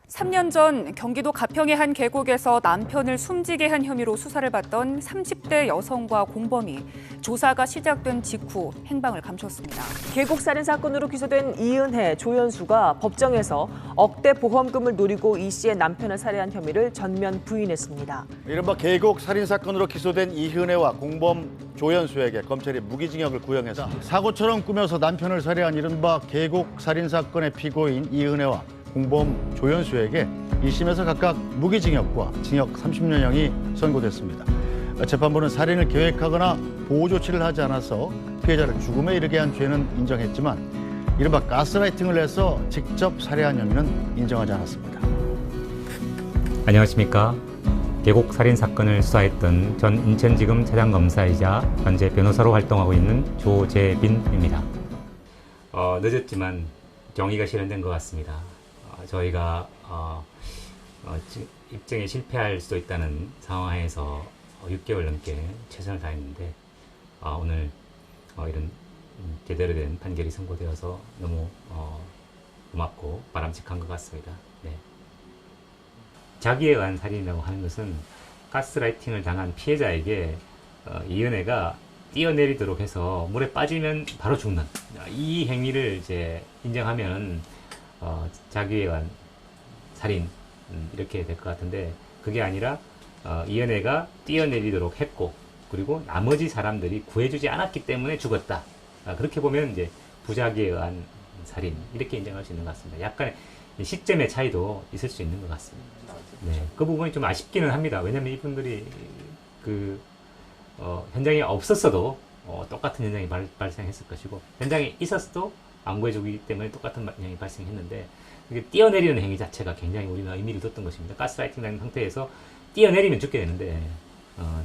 3년 전 경기도 가평의 한 계곡에서 남편을 숨지게 한 혐의로 수사를 받던 30대 여성과 공범이 조사가 시작된 직후 행방을 감췄습니다. 계곡 살인 사건으로 기소된 이은혜, 조연수가 법정에서 억대 보험금을 노리고 이 씨의 남편을 살해한 혐의를 전면 부인했습니다. 이른바 계곡 살인 사건으로 기소된 이은혜와 공범 조연수에게 검찰이 무기징역을 구형했습니다. 사고처럼 꾸며서 남편을 살해한 이른바 계곡 살인 사건의 피고인 이은혜와 공범 조연수에게 1심에서 각각 무기징역과 징역 30년형이 선고됐습니다. 재판부는 살인을 계획하거나 보호 조치를 하지 않아서 피해자를 죽음에 이르게 한 죄는 인정했지만 이른바 가스라이팅을 해서 직접 살해한 혐의는 인정하지 않았습니다. 안녕하십니까. 계곡 살인 사건을 수사했던 전 인천지검 차장검사이자 현재 변호사로 활동하고 있는 조재빈입니다. 늦었지만 정의가 실현된 것 같습니다. 저희가 입증에 실패할 수도 있다는 상황에서 6개월 넘게 최선을 다했는데 오늘 이런 제대로 된 판결이 선고되어서 너무 고맙고 바람직한 것 같습니다. 네. 자기에 의한 살인이라고 하는 것은 가스라이팅을 당한 피해자에게 이은혜가 뛰어내리도록 해서 물에 빠지면 바로 죽는 이 행위를 이제 인정하면 자기에 의한 살인 이렇게 될 것 같은데 그게 아니라 이은혜가 뛰어내리도록 했고 그리고 나머지 사람들이 구해주지 않았기 때문에 죽었다. 그렇게 보면 이제 부작위에 의한 살인 이렇게 인정할 수 있는 것 같습니다. 약간의 시점의 차이도 있을 수 있는 것 같습니다. 네, 그 부분이 좀 아쉽기는 합니다. 왜냐하면 이분들이 현장에 없었어도 똑같은 현장이 발생했을 것이고 현장에 있었어도 안 구해주기 때문에 똑같은 현상이 발생했는데 이게 뛰어내리는 행위 자체가 굉장히 우리가 의미를 뒀던 것입니다. 가스라이팅 당한 상태에서 뛰어내리면 죽게 되는데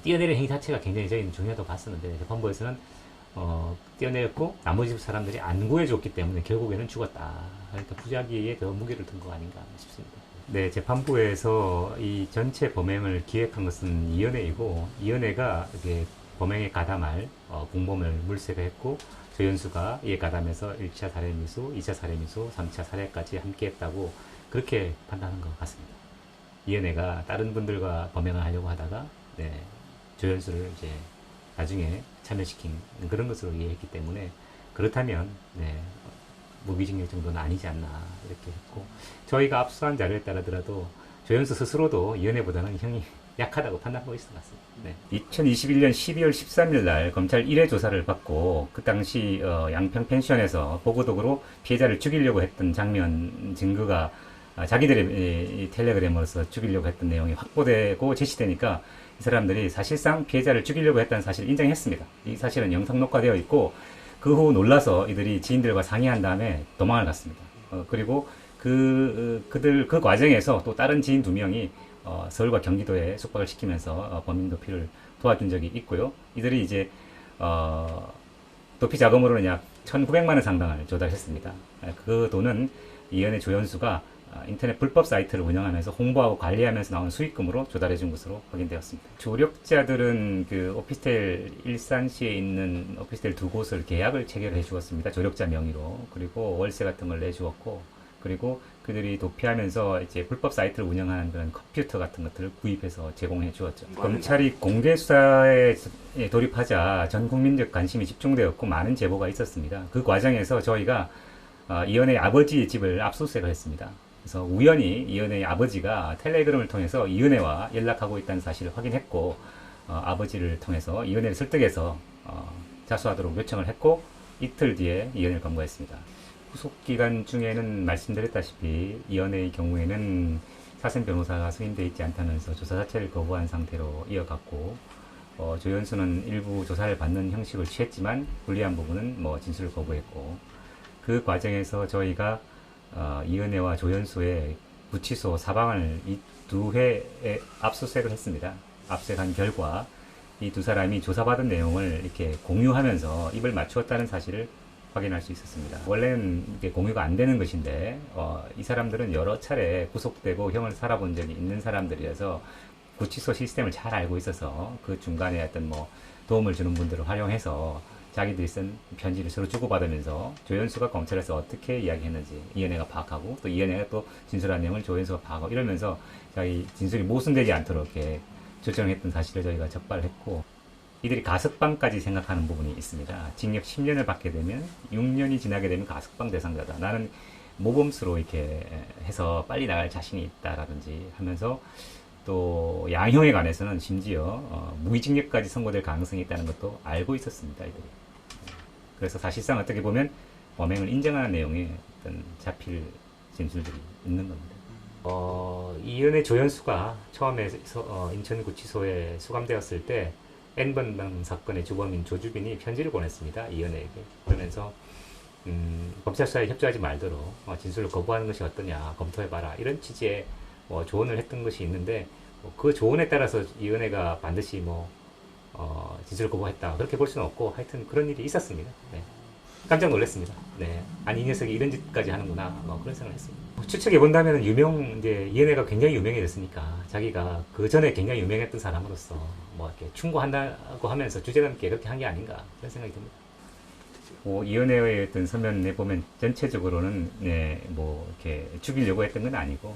뛰어내리는 행위 자체가 굉장히 저희는 중요하다고 봤었는데 재판부에서는 뛰어내렸고 나머지 사람들이 안 구해줬기 때문에 결국에는 죽었다. 그러니까 부작위에 더 무게를 둔 거 아닌가 싶습니다. 네, 재판부에서 이 전체 범행을 기획한 것은 이은혜이고 이은혜가 이게 범행에 가담할 공범을 물색을 했고 조연수가 이에 가담해서 1차 살해미수, 2차 살해미수, 3차 살해까지 함께 했다고 그렇게 판단한 것 같습니다. 이은혜가 다른 분들과 범행을 하려고 하다가 조연수를 이제 나중에 참여시킨 그런 것으로 이해했기 때문에 그렇다면 무기징역 정도는 아니지 않나 이렇게 했고 저희가 압수한 자료에 따르더라도 조연수 스스로도 이은혜보다는 형이 약하다고 판단하고 있을 것 같습니다. 네. 2021년 12월 13일 날 검찰 1회 조사를 받고 그 당시 양평 펜션에서 보고독으로 피해자를 죽이려고 했던 장면 증거가 자기들의 텔레그램으로서 죽이려고 했던 내용이 확보되고 제시되니까 이 사람들이 사실상 피해자를 죽이려고 했다는 사실을 인정했습니다. 이 사실은 영상 녹화되어 있고 그 후 놀라서 이들이 지인들과 상의한 다음에 도망을 갔습니다. 그리고 그 과정에서 또 다른 지인 2명이 서울과 경기도에 숙박을 시키면서 범인 도피를 도와준 적이 있고요. 이들이 이제 도피 자금으로는 약 1,900만 원 상당을 조달했습니다. 그 돈은 이은혜 조연수가 인터넷 불법 사이트를 운영하면서 홍보하고 관리하면서 나온 수익금으로 조달해 준 것으로 확인되었습니다. 조력자들은 그 오피스텔 일산시에 있는 오피스텔 2곳을 계약을 체결해 주었습니다. 조력자 명의로. 그리고 월세 같은 걸 내주었고 그리고 그들이 도피하면서 이제 불법 사이트를 운영하는 그런 컴퓨터 같은 것들을 구입해서 제공해 주었죠. 검찰이 공개 수사에 돌입하자 전 국민적 관심이 집중되었고 많은 제보가 있었습니다. 그 과정에서 저희가 이은혜의 아버지 집을 압수수색을 했습니다. 그래서 우연히 이은혜의 아버지가 텔레그램을 통해서 이은혜와 연락하고 있다는 사실을 확인했고 아버지를 통해서 이은혜를 설득해서 자수하도록 요청을 했고 이틀 뒤에 이은혜를 검거했습니다. 후속기간 중에는 말씀드렸다시피 이은혜의 경우에는 사생 변호사가 승인되어 있지 않다면서 조사 자체를 거부한 상태로 이어갔고 조연수는 일부 조사를 받는 형식을 취했지만 불리한 부분은 진술을 거부했고 그 과정에서 저희가 이은혜와 조연수의 구치소 사방을 이 2회에 압수수색을 했습니다. 압수수색한 결과 이 2사람이 조사받은 내용을 이렇게 공유하면서 입을 맞추었다는 사실을 확인할 수 있었습니다. 원래는 이게 공유가 안 되는 것인데 이 사람들은 여러 차례 구속되고 형을 살아본 적이 있는 사람들이라서 구치소 시스템을 잘 알고 있어서 그 중간에 어떤 도움을 주는 분들을 활용해서 자기들이 쓴 편지를 서로 주고받으면서 조연수가 검찰에서 어떻게 이야기했는지 이은혜가 파악하고 또 이은혜가 또 진술한 내용을 조연수가 파악하고 이러면서 자기 진술이 모순되지 않도록 이렇게 조정했던 사실을 저희가 적발했고 이들이 가석방까지 생각하는 부분이 있습니다. 징역 10년을 받게 되면 6년이 지나게 되면 가석방 대상자다. 나는 모범수로 이렇게 해서 빨리 나갈 자신이 있다라든지 하면서 또 양형에 관해서는 심지어 무기징역까지 선고될 가능성이 있다는 것도 알고 있었습니다. 이들이. 그래서 사실상 어떻게 보면 범행을 인정하는 내용의 어떤 자필 진술들이 있는 겁니다. 이은혜 조연수가 처음에 인천구치소에 수감되었을 때 N번 사건의 주범인 조주빈이 편지를 보냈습니다. 이은혜에게. 그러면서 검찰 수사에 협조하지 말도록 진술을 거부하는 것이 어떠냐 검토해봐라 이런 취지의 조언을 했던 것이 있는데 그 조언에 따라서 이은혜가 반드시 진술을 거부했다 그렇게 볼 수는 없고 하여튼 그런 일이 있었습니다. 네. 깜짝 놀랐습니다. 네. 아니 이 녀석이 이런 짓까지 하는구나 그런 생각을 했습니다. 추측해 본다면 이제 이은혜가 굉장히 유명해졌으니까 자기가 그 전에 굉장히 유명했던 사람으로서 이렇게 충고한다고 하면서 주제넘게 그렇게 한 게 아닌가 그런 생각이 듭니다. 이은혜의 어떤 서면에 보면 전체적으로는 이렇게 죽이려고 했던 건 아니고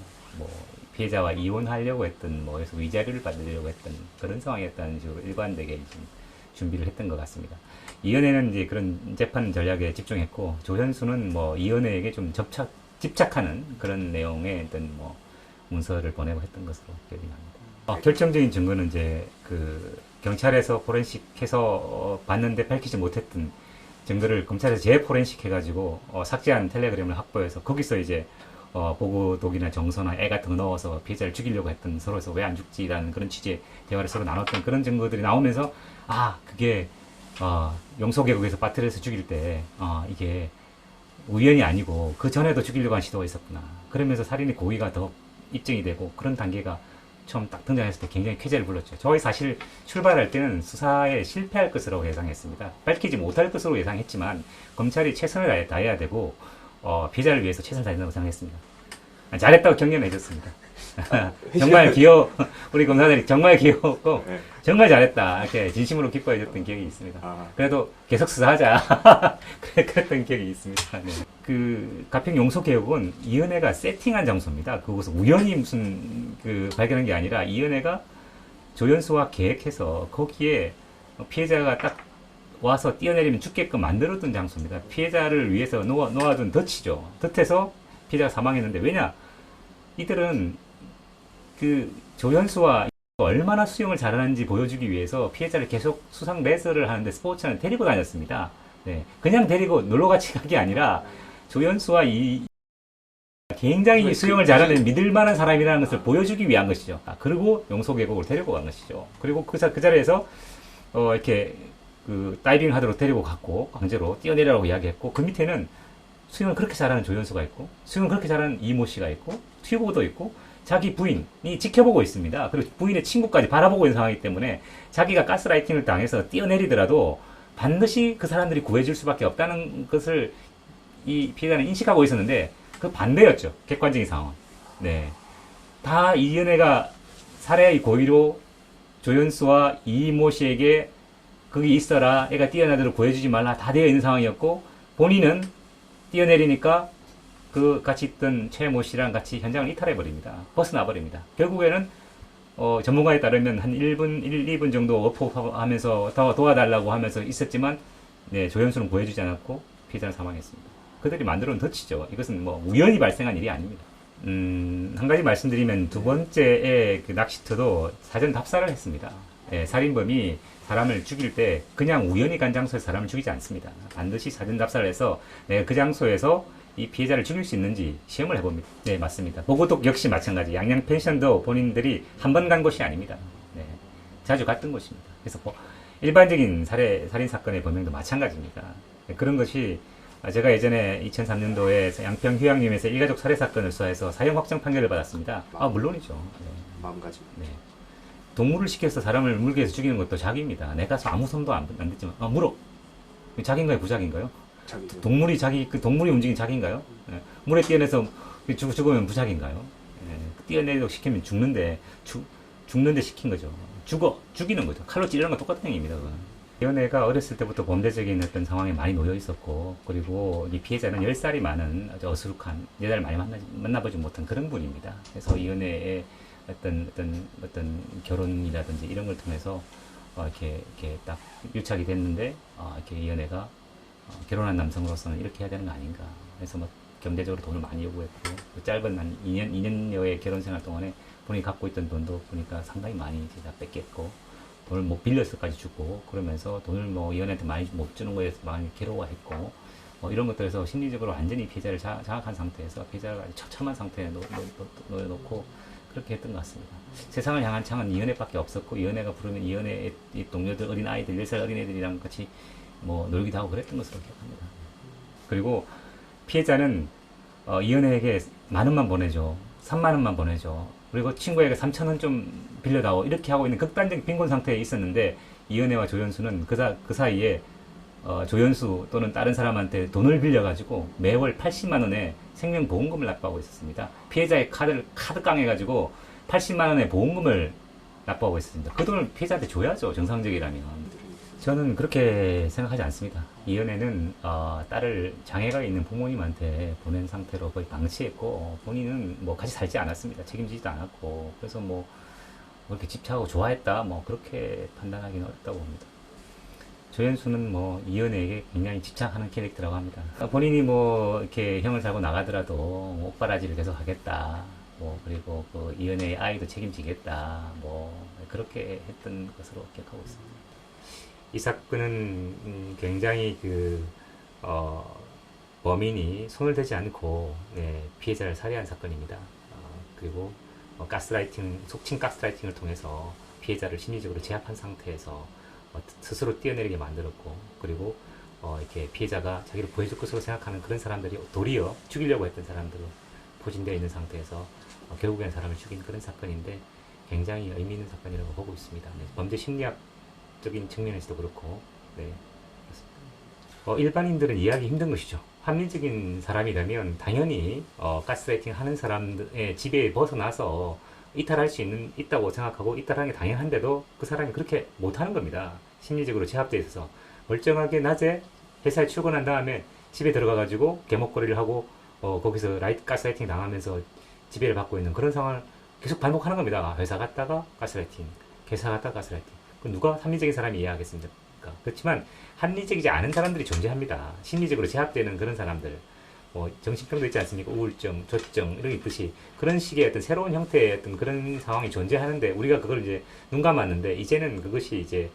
피해자와 이혼하려고 했던 그래서 위자료를 받으려고 했던 그런 상황이었다는 식으로 일관되게 준비를 했던 것 같습니다. 이은혜는 이제 그런 재판 전략에 집중했고 조현수는 이은혜에게 좀 집착하는 그런 내용의 어떤 문서를 보내고 했던 것으로 기억이 납니다. 결정적인 증거는 이제 그 경찰에서 포렌식해서 봤는데 밝히지 못했던 증거를 검찰에서 재포렌식 해가지고 삭제한 텔레그램을 확보해서 거기서 이제 보고독이나 정서나 애 같은 거 넣어서 피해자를 죽이려고 했던 서로에서 왜 안 죽지라는 그런 취지의 대화를 서로 나눴던 그런 증거들이 나오면서 그게 용서계곡에서 빠뜨려서 죽일 때 이게 우연이 아니고 그 전에도 죽이려고 한 시도가 있었구나. 그러면서 살인의 고의가 더 입증이 되고 그런 단계가 처음 딱 등장했을 때 굉장히 쾌재를 불렀죠. 저희 사실 출발할 때는 수사에 실패할 것으로 예상했습니다. 밝히지 못할 것으로 예상했지만 검찰이 최선을 다해야 되고 피해자를 위해서 최선을 다한다고 생각했습니다. 잘했다고 격려해 줬습니다. 정말 우리 검사들이 정말 귀여웠고 정말 잘했다 이렇게 진심으로 기뻐해 줬던 기억이 있습니다. 그래도 계속 수사하자 그랬던 기억이 있습니다. 네. 그 가평 용서개혁은 이은혜가 세팅한 장소입니다. 그것은 우연히 무슨 발견한 게 아니라 이은혜가 조연수와 계획해서 거기에 피해자가 딱 와서 뛰어내리면 죽게끔 만들어둔 장소입니다. 피해자를 위해서 놓아둔 덫이죠. 덫에서 피해자가 사망했는데 왜냐? 이들은 그 조연수와 얼마나 수영을 잘하는지 보여주기 위해서 피해자를 계속 수상 레서를 하는데 스포츠는 데리고 다녔습니다. 네. 그냥 데리고 놀러같이 간 게 아니라 조연수와 굉장히 수영을 잘하는 믿을 만한 사람이라는 것을 보여주기 위한 것이죠. 그리고 용서계곡을 데리고 간 것이죠. 그리고 그 자리에서 이렇게 다이빙 하도록 데리고 갔고 강제로 뛰어내려라고 이야기했고 그 밑에는 수영을 그렇게 잘하는 조연수가 있고 수영을 그렇게 잘하는 이모 씨가 있고 튜버도 있고 자기 부인이 지켜보고 있습니다. 그리고 부인의 친구까지 바라보고 있는 상황이기 때문에 자기가 가스라이팅을 당해서 뛰어내리더라도 반드시 그 사람들이 구해줄 수밖에 없다는 것을 이 피해자는 인식하고 있었는데 그 반대였죠. 객관적인 상황. 네. 다 이은혜가 살해의 고의로 조연수와 이모 씨에게 거기 있어라, 애가 뛰어나도록 구해주지 말라 다 되어 있는 상황이었고 본인은 뛰어내리니까 그 같이 있던 최모 씨랑 같이 현장을 이탈해버립니다. 벗어나버립니다. 결국에는 전문가에 따르면 한 1분, 2분 정도 어포하면서 더 도와달라고 하면서 있었지만 네, 조연수는 구해주지 않았고 피해자는 사망했습니다. 그들이 만들어 놓은 덫이죠. 이것은 우연히 발생한 일이 아닙니다. 한 가지 말씀드리면 두 번째의 그 낚시터도 사전 답사를 했습니다. 예, 살인범이 사람을 죽일 때 그냥 우연히 간 장소에서 사람을 죽이지 않습니다. 반드시 사전 답사를 해서 그 장소에서 이 피해자를 죽일 수 있는지 시험을 해봅니다. 네, 맞습니다. 보고독 역시 마찬가지. 양양 펜션도 본인들이 한 번 간 곳이 아닙니다. 네, 자주 갔던 곳입니다. 그래서 일반적인 살인 사건의 범행도 마찬가지입니다. 네, 그런 것이 제가 예전에 2003년도에 양평 휴양림에서 일가족 살해 사건을 수사해서 사형 확정 판결을 받았습니다. 물론이죠. 네. 마음가짐. 네. 동물을 시켜서 사람을 물게 해서 죽이는 것도 자기입니다. 내가 아무 손도 안 듣지만 물어. 자기인가요? 부자기인가요? 자기죠. 동물이 움직인 자기인가요? 네. 물에 뛰어내서 죽으면 부자기인가요? 네. 뛰어내도록 시키면 죽는데 시킨 거죠. 죽이는 거죠. 칼로 찌르는 건 똑같은 행위입니다. 그건. 연애가 어렸을 때부터 범죄적인 어떤 상황에 많이 놓여 있었고, 그리고 이 피해자는 10살이 많은 아주 어수룩한, 여자를 많이 만나보지 못한 그런 분입니다. 그래서 이 연애의 어떤 결혼이라든지 이런 걸 통해서 이렇게 딱 유착이 됐는데, 이렇게 이 연애가 결혼한 남성으로서는 이렇게 해야 되는 거 아닌가. 그래서 뭐 경제적으로 돈을 많이 요구했고, 그 짧은 한 2년여의 결혼 생활 동안에 본인이 갖고 있던 돈도 보니까 상당히 많이 진짜 뺏겼고, 돈을 뭐 빌려서까지 주고, 그러면서 돈을 뭐 이 연애한테 많이 못 주는 거에 대해서 많이 괴로워했고, 이런 것들에서 심리적으로 완전히 피해자를 장악한 상태에서 피해자를 아주 처참한 상태에 놓여놓고 그렇게 했던 것 같습니다. 세상을 향한 창은 이 연애밖에 없었고, 이 연애가 부르면 이 연애의 동료들, 어린 아이들, 10살 어린애들이랑 같이 뭐 놀기도 하고 그랬던 것으로 기억합니다. 그리고 피해자는 이 연애에게 10,000원만 보내줘, 30,000원만 보내줘, 그리고 친구에게 3,000원 좀 빌려다오, 이렇게 하고 있는 극단적 빈곤 상태에 있었는데, 이은혜와 조연수는 그 사이에 조연수 또는 다른 사람한테 돈을 빌려가지고 매월 80만 원의 생명보험금을 납부하고 있었습니다. 피해자의 카드 깡해가지고 80만 원의 보험금을 납부하고 있었습니다. 그 돈을 피해자한테 줘야죠, 정상적이라면. 저는 그렇게 생각하지 않습니다. 이은혜는 딸을 장애가 있는 부모님한테 보낸 상태로 거의 방치했고, 본인은 뭐 같이 살지 않았습니다. 책임지지도 않았고, 그래서 뭐 그렇게 집착하고 좋아했다, 뭐 그렇게 판단하기는 어렵다고 봅니다. 조연수는 뭐 이은혜에게 굉장히 집착하는 캐릭터라고 합니다. 본인이 뭐 이렇게 형을 살고 나가더라도 옥바라지를 계속 하겠다, 뭐 그리고 그 이은혜의 아이도 책임지겠다, 뭐 그렇게 했던 것으로 기억하고 있습니다. 이 사건은 굉장히 범인이 손을 대지 않고 피해자를 살해한 사건입니다. 그리고 속칭 가스라이팅을 통해서 피해자를 심리적으로 제압한 상태에서 스스로 뛰어내리게 만들었고, 그리고 이렇게 피해자가 자기를 구해줄 것으로 생각하는 그런 사람들이 도리어 죽이려고 했던 사람들로 포진되어 있는 상태에서 결국엔 사람을 죽인 그런 사건인데, 굉장히 의미 있는 사건이라고 보고 있습니다. 범죄 심리학적인 측면에서도 그렇고, 그렇습니다. 일반인들은 이해하기 힘든 것이죠. 합리적인 사람이라면 당연히 가스라이팅 하는 사람의 지배에 벗어나서 이탈할 수 있다고 생각하고 이탈하는 게 당연한데도 그 사람이 그렇게 못하는 겁니다. 심리적으로 제압되어 있어서 멀쩡하게 낮에 회사에 출근한 다음에 집에 들어가가지고 개목걸이를 하고 거기서 가스라이팅 당하면서 지배를 받고 있는 그런 상황을 계속 반복하는 겁니다. 회사 갔다가 가스라이팅, 회사 갔다가 가스라이팅. 그 누가 합리적인 사람이 이해하겠습니까? 그렇지만 합리적이지 않은 사람들이 존재합니다. 심리적으로 제압되는 그런 사람들, 뭐 정신병도 있지 않습니까? 우울증, 조증 이런 게 있듯이 그런 식의 어떤 새로운 형태의 어떤 그런 상황이 존재하는데, 우리가 그걸 이제 눈 감았는데, 이제는 그것이 이제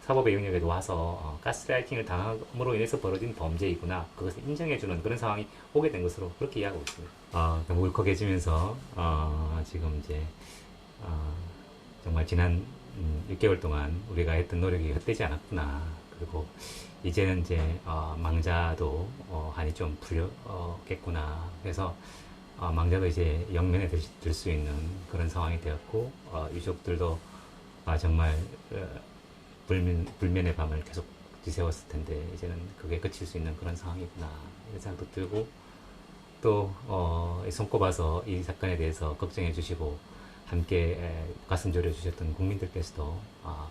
사법의 영역에 와서 가스라이팅을 당함으로 인해서 벌어진 범죄이구나, 그것을 인정해주는 그런 상황이 오게 된 것으로 그렇게 이해하고 있습니다. 너무 울컥해지면서 지금 이제 정말 지난 6개월 동안 우리가 했던 노력이 헛되지 않았구나. 그리고 이제는 이제 망자도 한이 좀 풀렸겠구나. 그래서 망자도 이제 영면에 들 수 있는 그런 상황이 되었고, 유족들도 정말 불면의 밤을 계속 지새웠을 텐데 이제는 그게 그칠 수 있는 그런 상황이구나, 이런 생각도 들고, 또 손꼽아서 이 사건에 대해서 걱정해 주시고 함께 가슴 졸여 주셨던 국민들께서도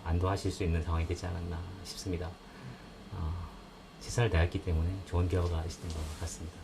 안도하실 수 있는 상황이 되지 않았나 싶습니다. 최선을 다했기 때문에 좋은 결과가 있었던 것 같습니다.